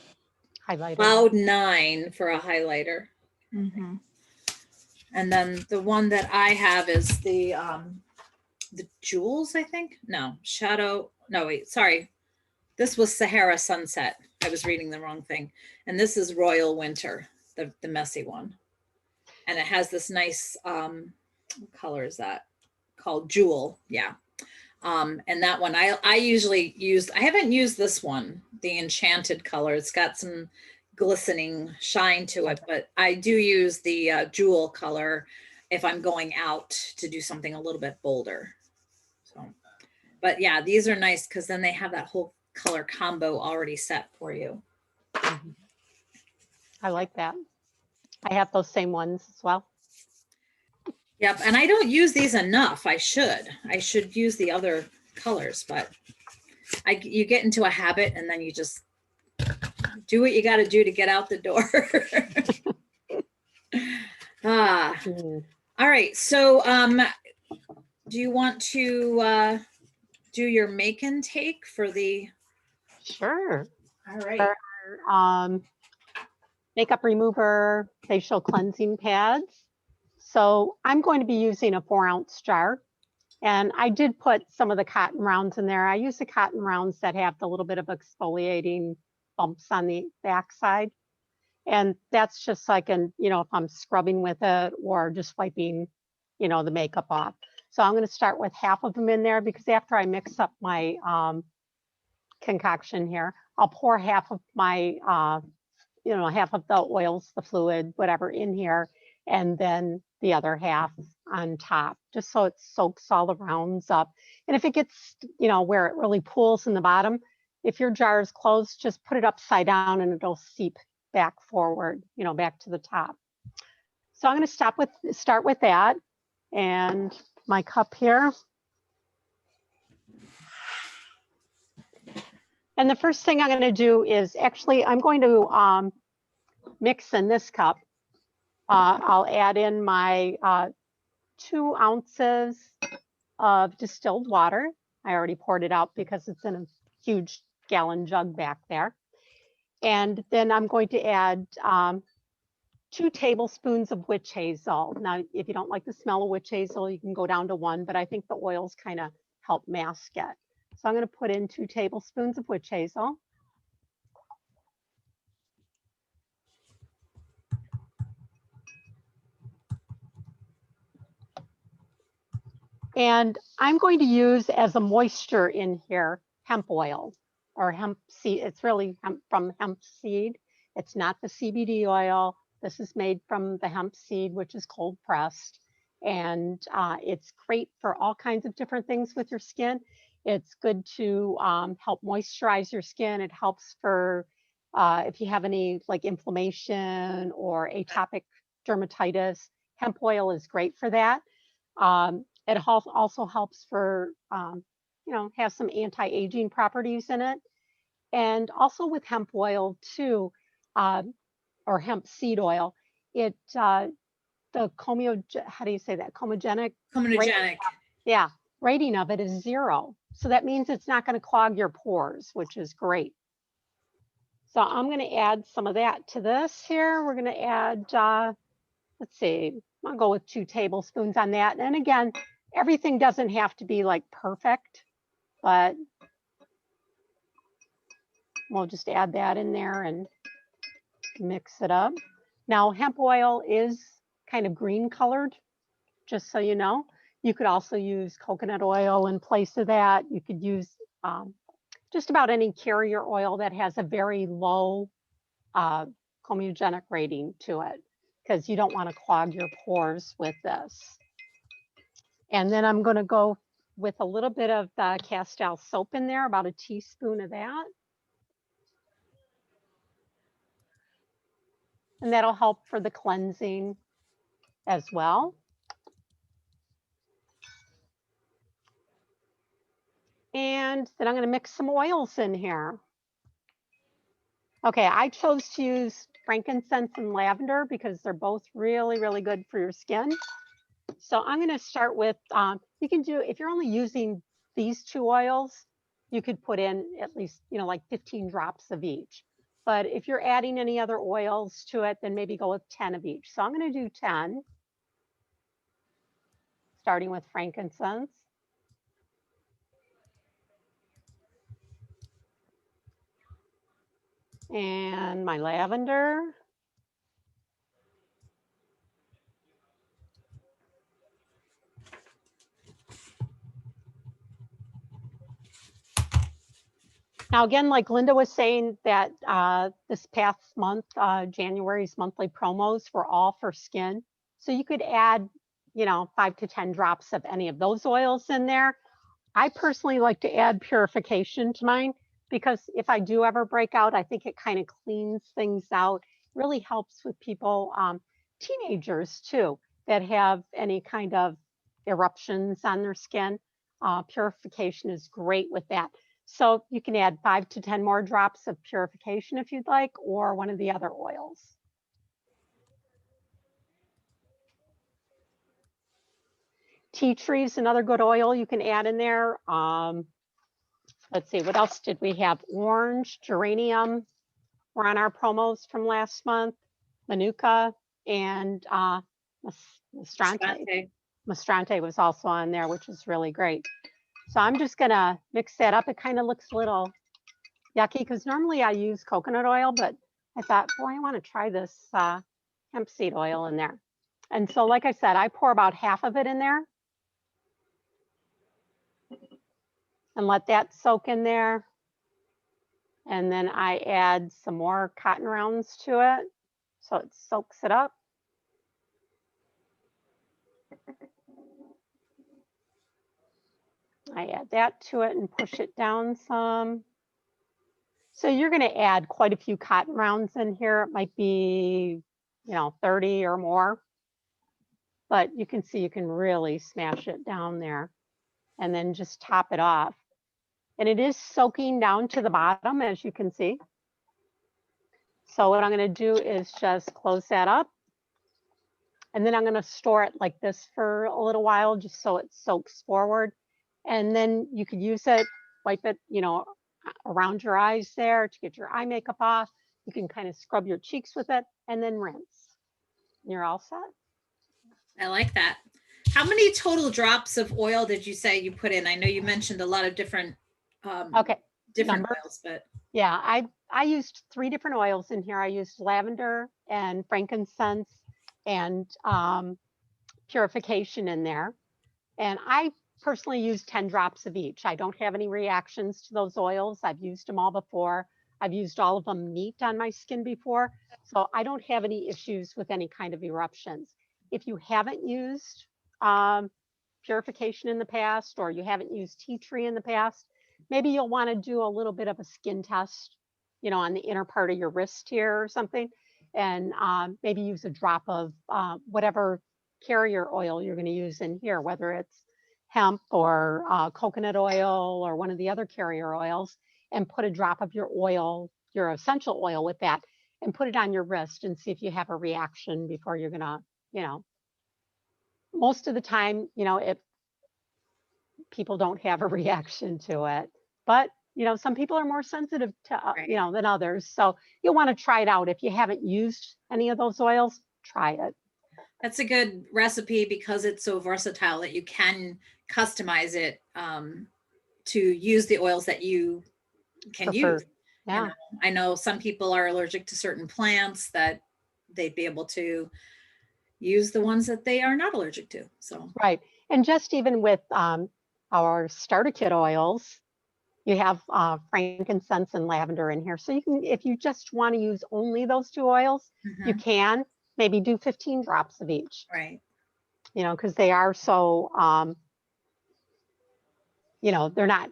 highlighter. Cloud 9 for a highlighter. And then the one that I have is the Jewels, I think. No, Shadow. No, wait, sorry. This was Sahara Sunset. I was reading the wrong thing. And this is Royal Winter, the messy one. And it has this nice what color is that? Called Jewel. Yeah. And that one I usually use. I haven't used this one, the Enchanted color. It's got some glistening shine to it, but I do use the Jewel color if I'm going out to do something a little bit bolder. So, but yeah, these are nice because then they have that whole color combo already set for you. I like that. I have those same ones as well. Yep, and I don't use these enough. I should use the other colors, but you get into a habit and then you just do what you got to do to get out the door. All right. So do you want to do your make and take for the? Sure. All right. Makeup remover, facial cleansing pads. So I'm going to be using a 4-ounce jar, and I did put some of the cotton rounds in there. I use the cotton rounds that have the little bit of exfoliating bumps on the backside. And that's just so I can, if I'm scrubbing with it or just wiping, the makeup off. So I'm going to start with half of them in there, because after I mix up my concoction here, I'll pour half of my, half of the oils, the fluid, whatever in here, and then the other half on top, just so it soaks all the rounds up. And if it gets, where it really pools in the bottom, if your jar is closed, just put it upside down and it'll seep back forward, back to the top. So I'm going to start with that, and my cup here. And the first thing I'm going to do is I'm going to mix in this cup. I'll add in my 2 ounces of distilled water. I already poured it out because it's in a huge gallon jug back there. And then I'm going to add 2 tablespoons of witch hazel. Now, if you don't like the smell of witch hazel, you can go down to 1, but I think the oils kind of help mask it. So I'm going to put in 2 tablespoons of witch hazel. And I'm going to use as a moisture in here hemp oil or hemp seed. It's really hemp from hemp seed. It's not the CBD oil. This is made from the hemp seed, which is cold pressed. And it's great for all kinds of different things with your skin. It's good to help moisturize your skin. It helps for if you have any like inflammation or atopic dermatitis. Hemp oil is great for that. It also helps for, has some anti-aging properties in it. And also with hemp oil too, or hemp seed oil, the how do you say that? Comedogenic. Yeah, rating of it is 0. So that means it's not going to clog your pores, which is great. So I'm going to add some of that to this here. We're going to add, let's see, I'll go with 2 tablespoons on that. And again, everything doesn't have to be like perfect, but we'll just add that in there and mix it up. Now, hemp oil is kind of green colored, just so you know. You could also use coconut oil in place of that. You could use just about any carrier oil that has a very low comedogenic rating to it, because you don't want to clog your pores with this. And then I'm going to go with a little bit of the Castile soap in there, about a teaspoon of that. And that'll help for the cleansing as well. And then I'm going to mix some oils in here. Okay, I chose to use frankincense and lavender because they're both really, really good for your skin. So I'm going to start with, you can do, if you're only using these 2 oils, you could put in at least, like 15 drops of each. But if you're adding any other oils to it, then maybe go with 10 of each. So I'm going to do 10, starting with frankincense. And my lavender. Now, again, like Linda was saying, that this past month, January's monthly promos were all for skin. So you could add, 5 to 10 drops of any of those oils in there. I personally like to add purification to mine because if I do ever break out, I think it kind of cleans things out. Really helps with people, teenagers too, that have any kind of eruptions on their skin. Purification is great with that. So you can add 5 to 10 more drops of purification if you'd like, or one of the other oils. Tea tree is another good oil you can add in there. Let's see, what else did we have? Orange, geranium were on our promos from last month. Manuka and Mastrante. Mastrante was also on there, which is really great. So I'm just gonna mix that up. It kind of looks a little yucky because normally I use coconut oil, but I thought, boy, I want to try this hemp seed oil in there. And so, like I said, I pour about half of it in there and let that soak in there. And then I add some more cotton rounds to it so it soaks it up. I add that to it and push it down some. So you're going to add quite a few cotton rounds in here. It might be, 30 or more. But you can see you can really smash it down there and then just top it off. And it is soaking down to the bottom, as you can see. So what I'm going to do is just close that up. And then I'm going to store it like this for a little while, just so it soaks forward. And then you could use it, wipe it, around your eyes there to get your eye makeup off. You can kind of scrub your cheeks with it and then rinse. You're all set. I like that. How many total drops of oil did you say you put in? I know you mentioned a lot of different Okay. different Number. oils, but Yeah, I used 3 different oils in here. I used lavender and frankincense and purification in there. And I personally use 10 drops of each. I don't have any reactions to those oils. I've used them all before. I've used all of them neat on my skin before. So I don't have any issues with any kind of eruptions. If you haven't used purification in the past, or you haven't used tea tree in the past, maybe you'll want to do a little bit of a skin test, on the inner part of your wrist here or something, and maybe use a drop of whatever carrier oil you're going to use in here, whether it's hemp or coconut oil or one of the other carrier oils, and put a drop of your oil, your essential oil with that, and put it on your wrist and see if you have a reaction before you're gonna, most of the time, if people don't have a reaction to it, but some people are more sensitive to, Right. than others. So you'll want to try it out. If you haven't used any of those oils, try it. that's a good recipe because it's so versatile that you can customize it to use the oils that you can Prefer. use. Yeah. I know some people are allergic to certain plants that they'd be able to use the ones that they are not allergic to. So Right. And just even with our starter kit oils, you have frankincense and lavender in here. So you can, if you just want to use only those 2 oils, you can maybe do 15 drops of each. right. Because they are so, they're not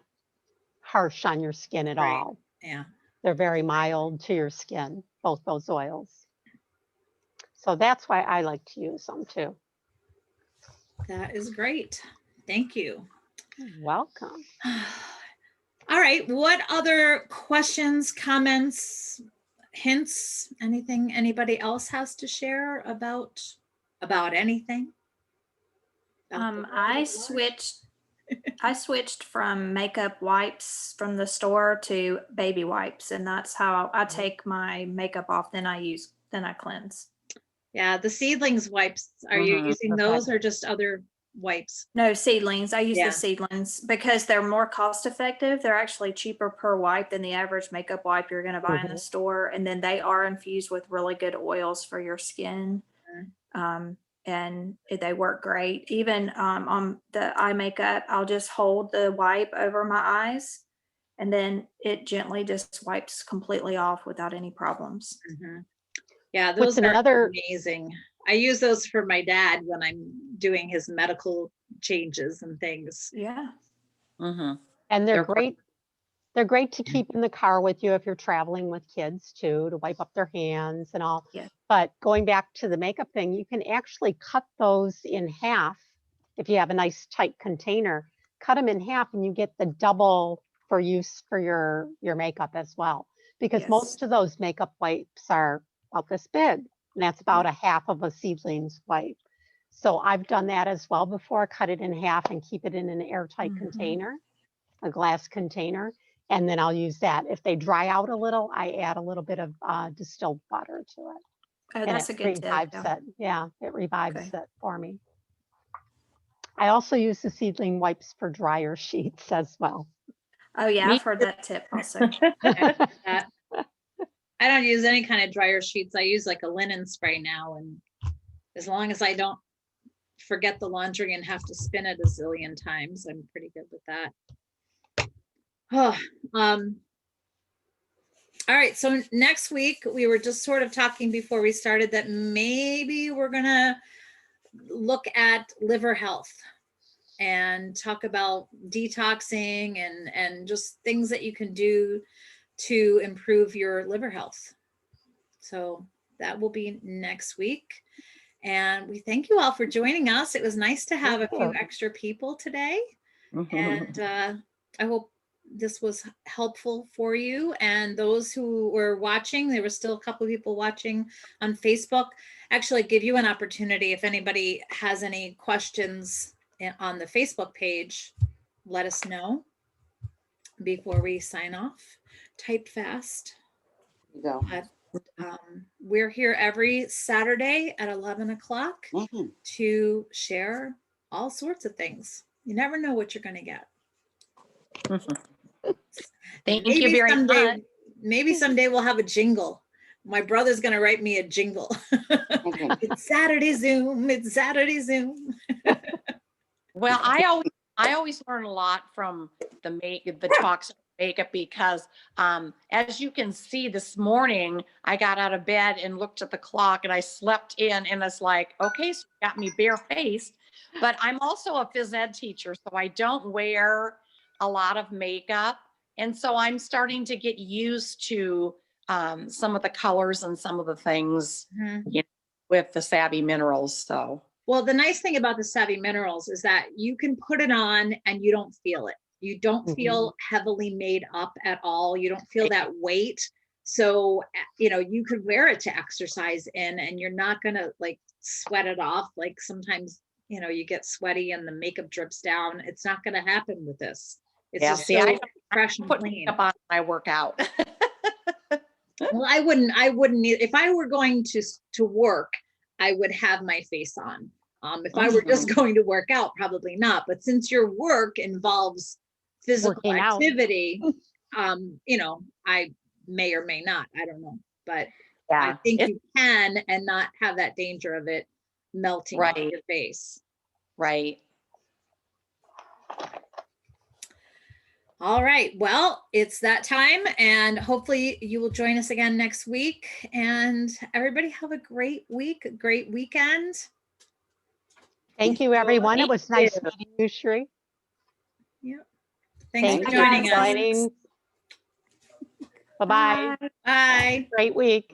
harsh on your skin at Right. all. Yeah. They're very mild to your skin, both those oils. So that's why I like to use them too. That is great. Thank you. Welcome. All right. What other questions, comments, hints, anything anybody else has to share about anything? I switched from makeup wipes from the store to baby wipes, and that's how I take my makeup off. Then I cleanse. Yeah, the seedlings wipes. Are you using those or just other wipes? No, seedlings. I use Yeah. the seedlings because they're more cost effective. They're actually cheaper per wipe than the average makeup wipe you're going to buy in the store. And then they are infused with really good oils for your skin. And they work great. Even on the eye makeup, I'll just hold the wipe over my eyes, and then it gently just wipes completely off without any problems. Yeah, those are amazing. I use those for my dad when I'm doing his medical changes and things. Yeah. And they're great. They're great to keep in the car with you if you're traveling with kids too, to wipe up their hands and all. Yeah. But going back to the makeup thing, you can actually cut those in half. If you have a nice tight container, cut them in half and you get the double for use for your makeup as well. Because most of those makeup wipes are about this big, and that's about a half of a seedlings wipe. So I've done that as well before, cut it in half and keep it in an airtight container, a glass container. And then I'll use that. If they dry out a little, I add a little bit of distilled butter to it. Oh, that's a good tip. Yeah, it revives it for me. I also use the seedling wipes for dryer sheets as well. Oh yeah, I've heard that tip also. I don't use any kind of dryer sheets. I use like a linen spray now. And as long as I don't forget the laundry and have to spin it a zillion times, I'm pretty good with that. Oh, all right. So next week, we were just sort of talking before we started that maybe we're going to look at liver health and talk about detoxing and just things that you can do to improve your liver health. So that will be next week. And we thank you all for joining us. It was nice to have a few extra people today. And I hope this was helpful for you. And those who were watching, there were still a couple of people watching on Facebook. Actually, give you an opportunity if anybody has any questions on the Facebook page, let us know before we sign off. Type fast. But, we're here every Saturday at 11 o'clock to share all sorts of things. You never know what you're going to get. Thank you very much. Maybe someday we'll have a jingle. My brother's going to write me a jingle. It's Saturday Zoom. It's Saturday Zoom. Well, I always learn a lot from the talks of makeup because as you can see this morning, I got out of bed and looked at the clock and I slept in and it's like, okay, so you got me barefaced. But I'm also a phys ed teacher, so I don't wear a lot of makeup. And so I'm starting to get used to some of the colors and some of the things with the Savvy Minerals. So, well, the nice thing about the Savvy Minerals is that you can put it on and you don't feel it. You don't feel heavily made up at all. You don't feel that weight. So, you could wear it to exercise in and you're not going to like sweat it off. Like sometimes, you get sweaty and the makeup drips down. It's not going to happen with this. It's just so fresh and clean. Makeup on when I work out. Well, I wouldn't, if I were going to work, I would have my face on. If I were just going to work out, probably not. But since your work involves physical activity, I may or may not, I don't know. But I think you can and not have that danger of it melting off your face. Right. All right. Well, it's that time and hopefully you will join us again next week. And everybody have a great week, a great weekend. Thank you, everyone. It was nice meeting you, Sheree. Yep. Thanks for joining us. Bye-bye. Bye. Great week.